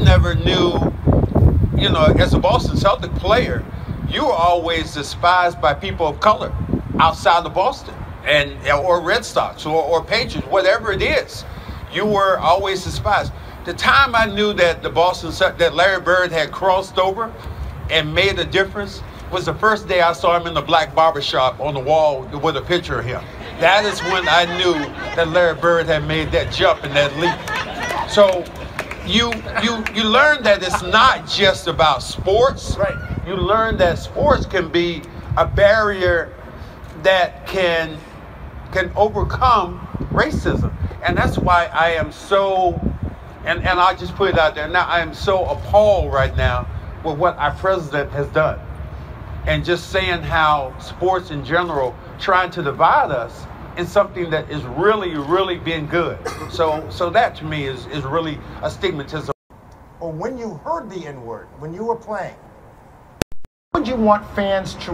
never knew, you know, as a Boston Celtic player, you were always despised by people of color outside of Boston, and or Red Sox or Patriots, whatever it is. You were always despised. The time I knew that that Larry Bird had crossed over and made a difference was the first day I saw him in the black barbershop on the wall with a picture of him. That is when I knew that Larry Bird had made that jump and that leap. So you learn that it's not just about sports. Right. You learn that sports can be a barrier that can overcome racism. And that's why I am so, and I'll just put it out there now, I am so appalled right now with what our president has done. And just saying how sports in general trying to divide us is something that is really, really being good. So that to me is really a stigmatism. Or when you heard the N-word, when you were playing, how did you want fans to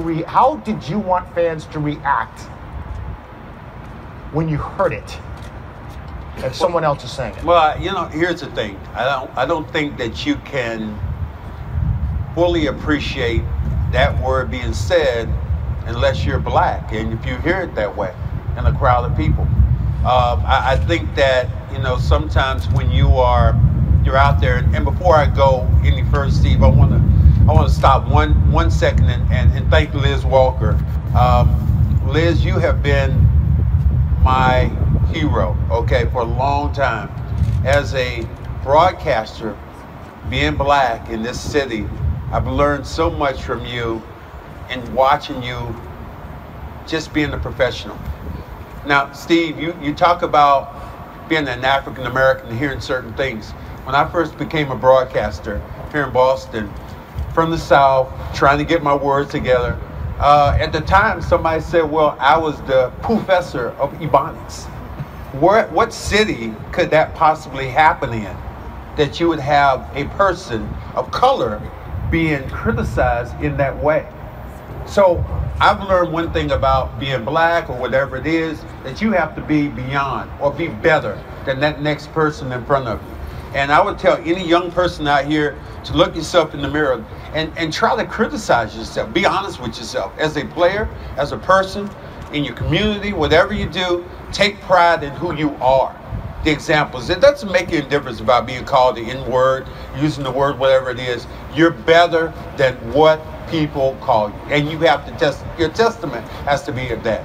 react when you heard it? And someone else is saying it. Well, you know, here's the thing. I don't think that you can fully appreciate that word being said unless you're black, and if you hear it that way in a crowd of people. I think that, you know, sometimes when you're out there, and before I go any further, Steve, I want to stop one second and thank Liz Walker. Liz, you have been my hero, okay, for a long time. As a broadcaster, being black in this city, I've learned so much from you and watching you just being a professional. Now, Steve, you talk about being an African American and hearing certain things. When I first became a broadcaster here in Boston, from the South, trying to get my words together, at the time somebody said, well, I was the professor of Ebonics. What city could that possibly happen in, that you would have a person of color being criticized in that way? So I've learned one thing about being black or whatever it is, that you have to be beyond or be better than that next person in front of you. And I would tell any young person out here to look yourself in the mirror and try to criticize yourself. Be honest with yourself. As a player, as a person, in your community, whatever you do, take pride in who you are. The examples. It doesn't make any difference about being called the N-word, using the word, whatever it is. You're better than what people call you. And you have to your testament has to be of that.